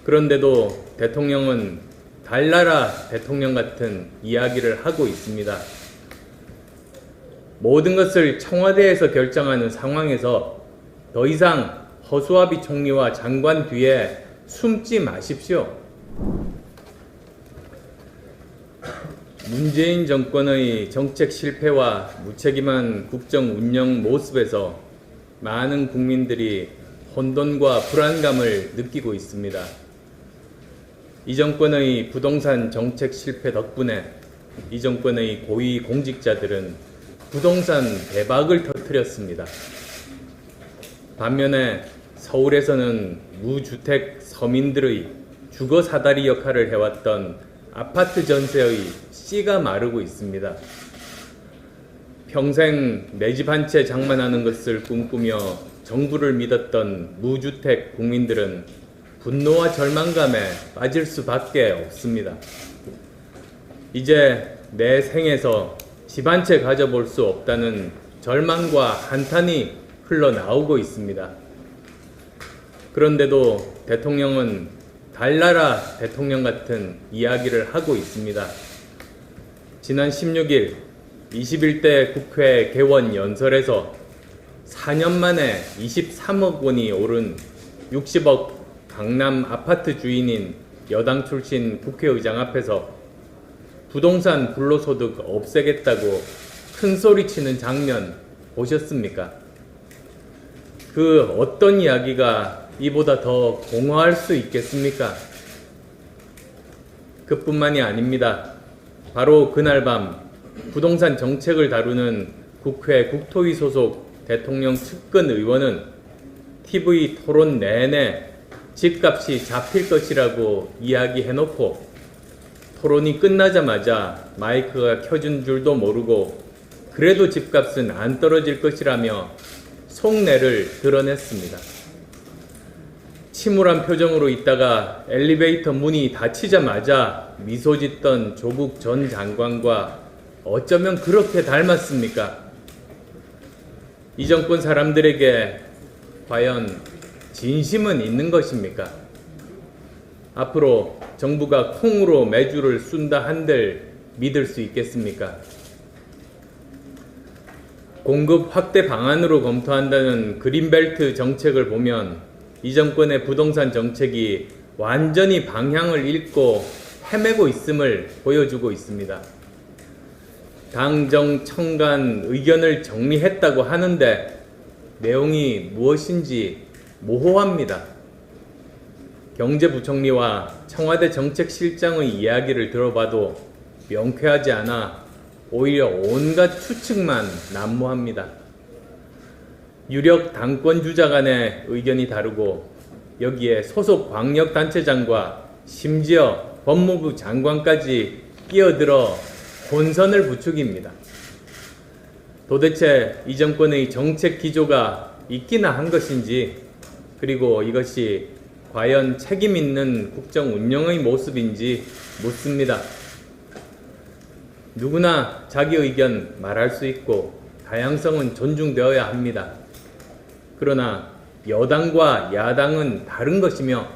그런데도 대통령은 달나라 대통령 같은 이야기를 하고 있습니다. 모든 것을 청와대에서 결정하는 상황에서 더 이상 허수아비 총리와 장관 뒤에 숨지 마십시오. 문재인 정권의 정책 실패와 무책임한 국정 운영 모습에서 많은 국민들이 혼돈과 불안감을 느끼고 있습니다. 이 정권의 부동산 정책 실패 덕분에 이 정권의 고위 공직자들은 부동산 대박을 터뜨렸습니다. 반면에 서울에서는 무주택 서민들의 주거 사다리 역할을 해왔던 아파트 전세의 씨가 마르고 있습니다. 평생 내 집 한 채 장만하는 것을 꿈꾸며 정부를 믿었던 무주택 국민들은 분노와 절망감에 빠질 수밖에 없습니다. 이제 내 생에서 집 한 채 가져볼 수 없다는 절망과 한탄이 흘러나오고 있습니다. 그런데도 대통령은 달나라 대통령 같은 이야기를 하고 있습니다. 지난 16일 21대 국회 개원 연설에서 4년 만에 23억 원이 오른 60억 강남 아파트 주인인 여당 출신 국회의장 앞에서 부동산 불로소득 없애겠다고 큰소리치는 장면 보셨습니까? 그 어떤 이야기가 이보다 더 공허할 수 있겠습니까? 그뿐만이 아닙니다. 바로 그날 밤 부동산 정책을 다루는 국회 국토위 소속 대통령 측근 의원은 TV 토론 내내 집값이 잡힐 것이라고 이야기해놓고 토론이 끝나자마자 마이크가 켜진 줄도 모르고 그래도 집값은 안 떨어질 것이라며 속내를 드러냈습니다. 침울한 표정으로 있다가 엘리베이터 문이 닫히자마자 미소 짓던 조국 전 장관과 어쩌면 그렇게 닮았습니까? 이 정권 사람들에게 과연 진심은 있는 것입니까? 앞으로 정부가 콩으로 매주를 쏜다 한들 믿을 수 있겠습니까? 공급 확대 방안으로 검토한다는 그린벨트 정책을 보면 이 정권의 부동산 정책이 완전히 방향을 잃고 헤매고 있음을 보여주고 있습니다. 당정 청간 의견을 정리했다고 하는데 내용이 무엇인지 모호합니다. 경제부총리와 청와대 정책실장의 이야기를 들어봐도 명쾌하지 않아 오히려 온갖 추측만 난무합니다. 유력 당권주자 간의 의견이 다르고 여기에 소속 광역단체장과 심지어 법무부 장관까지 끼어들어 혼선을 부추깁니다. 도대체 이 정권의 정책 기조가 있기나 한 것인지, 그리고 이것이 과연 책임 있는 국정 운영의 모습인지 묻습니다. 누구나 자기 의견 말할 수 있고 다양성은 존중되어야 합니다. 그러나 여당과 야당은 다른 것이며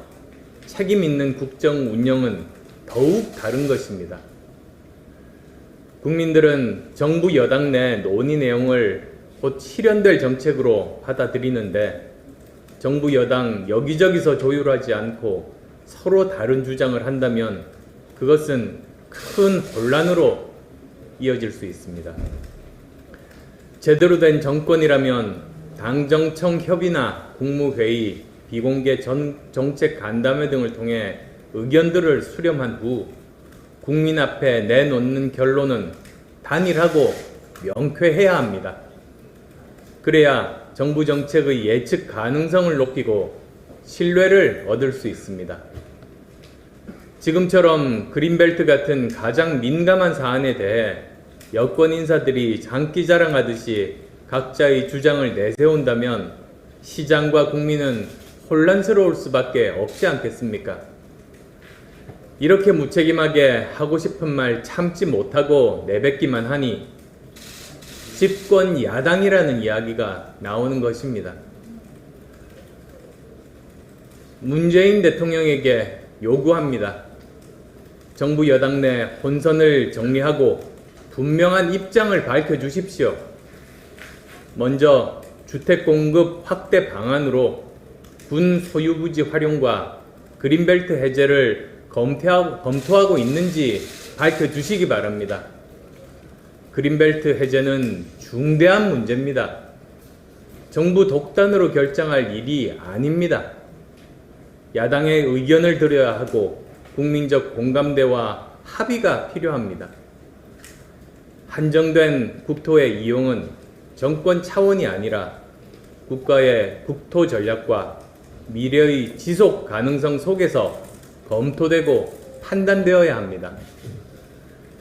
책임 있는 국정 운영은 더욱 다른 것입니다. 국민들은 정부 여당 내 논의 내용을 곧 실현될 정책으로 받아들이는데 정부 여당 여기저기서 조율하지 않고 서로 다른 주장을 한다면 그것은 큰 혼란으로 이어질 수 있습니다. 제대로 된 정권이라면 당정청 협의나 국무회의, 비공개 정책 간담회 등을 통해 의견들을 수렴한 후 국민 앞에 내놓는 결론은 단일하고 명쾌해야 합니다. 그래야 정부 정책의 예측 가능성을 높이고 신뢰를 얻을 수 있습니다. 지금처럼 그린벨트 같은 가장 민감한 사안에 대해 여권 인사들이 장기자랑하듯이 각자의 주장을 내세운다면 시장과 국민은 혼란스러울 수밖에 없지 않겠습니까? 이렇게 무책임하게 하고 싶은 말 참지 못하고 내뱉기만 하니 집권 야당이라는 이야기가 나오는 것입니다. 문재인 대통령에게 요구합니다. 정부 여당 내 혼선을 정리하고 분명한 입장을 밝혀주십시오. 먼저 주택 공급 확대 방안으로 군 소유부지 활용과 그린벨트 해제를 검토하고 있는지 밝혀주시기 바랍니다. 그린벨트 해제는 중대한 문제입니다. 정부 독단으로 결정할 일이 아닙니다. 야당의 의견을 들어야 하고 국민적 공감대와 합의가 필요합니다. 한정된 국토의 이용은 정권 차원이 아니라 국가의 국토 전략과 미래의 지속 가능성 속에서 검토되고 판단되어야 합니다.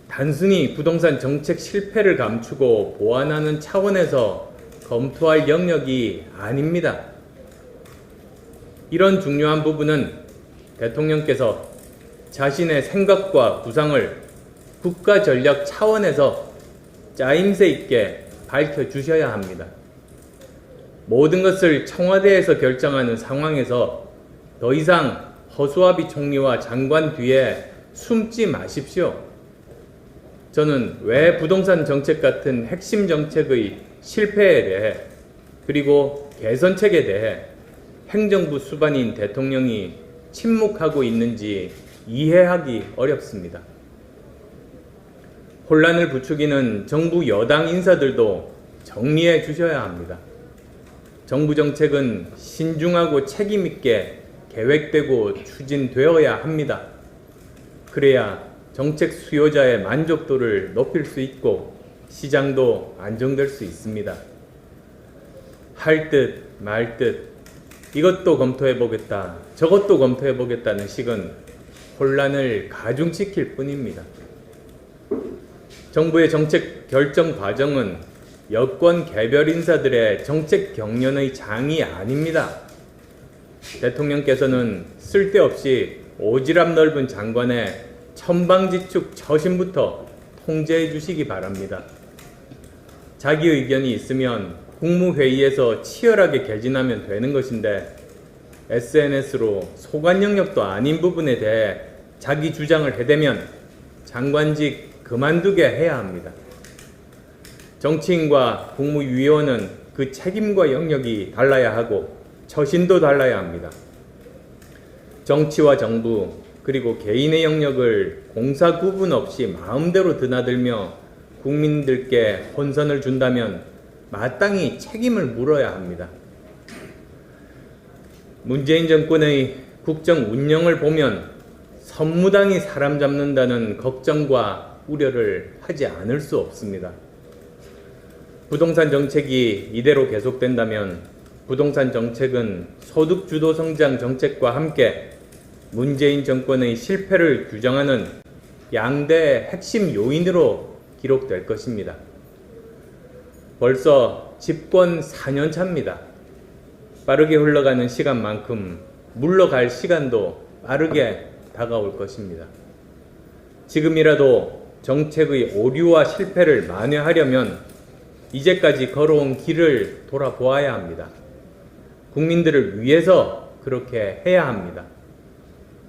단순히 부동산 정책 실패를 감추고 보완하는 차원에서 검토할 영역이 아닙니다. 이런 중요한 부분은 대통령께서 자신의 생각과 구상을 국가 전략 차원에서 짜임새 있게 밝혀주셔야 합니다. 모든 것을 청와대에서 결정하는 상황에서 더 이상 허수아비 총리와 장관 뒤에 숨지 마십시오. 저는 왜 부동산 정책 같은 핵심 정책의 실패에 대해 그리고 개선책에 대해 행정부 수반인 대통령이 침묵하고 있는지 이해하기 어렵습니다. 혼란을 부추기는 정부 여당 인사들도 정리해 주셔야 합니다. 정부 정책은 신중하고 책임있게 계획되고 추진되어야 합니다. 그래야 정책 수요자의 만족도를 높일 수 있고 시장도 안정될 수 있습니다. 할 듯 말 듯 이것도 검토해보겠다, 저것도 검토해보겠다는 식은 혼란을 가중시킬 뿐입니다. 정부의 정책 결정 과정은 여권 개별 인사들의 정책 경련의 장이 아닙니다. 대통령께서는 쓸데없이 오지랖 넓은 장관의 천방지축 처신부터 통제해 주시기 바랍니다. 자기 의견이 있으면 국무회의에서 치열하게 개진하면 되는 것인데 SNS로 소관 영역도 아닌 부분에 대해 자기 주장을 해대면 장관직 그만두게 해야 합니다. 정치인과 국무위원은 그 책임과 영역이 달라야 하고 처신도 달라야 합니다. 정치와 정부 그리고 개인의 영역을 공사 구분 없이 마음대로 드나들며 국민들께 혼선을 준다면 마땅히 책임을 물어야 합니다. 문재인 정권의 국정 운영을 보면 선무당이 사람 잡는다는 걱정과 우려를 하지 않을 수 없습니다. 부동산 정책이 이대로 계속된다면 부동산 정책은 소득주도 성장 정책과 함께 문재인 정권의 실패를 규정하는 양대 핵심 요인으로 기록될 것입니다. 벌써 집권 4년 차입니다. 빠르게 흘러가는 시간만큼 물러갈 시간도 빠르게 다가올 것입니다. 지금이라도 정책의 오류와 실패를 만회하려면 이제까지 걸어온 길을 돌아보아야 합니다. 국민들을 위해서 그렇게 해야 합니다.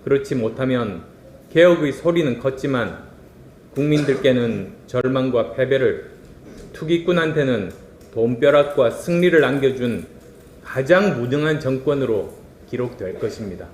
그렇지 못하면 개혁의 소리는 컸지만 국민들께는 절망과 패배를, 투기꾼한테는 돈벼락과 승리를 안겨준 가장 무능한 정권으로 기록될 것입니다.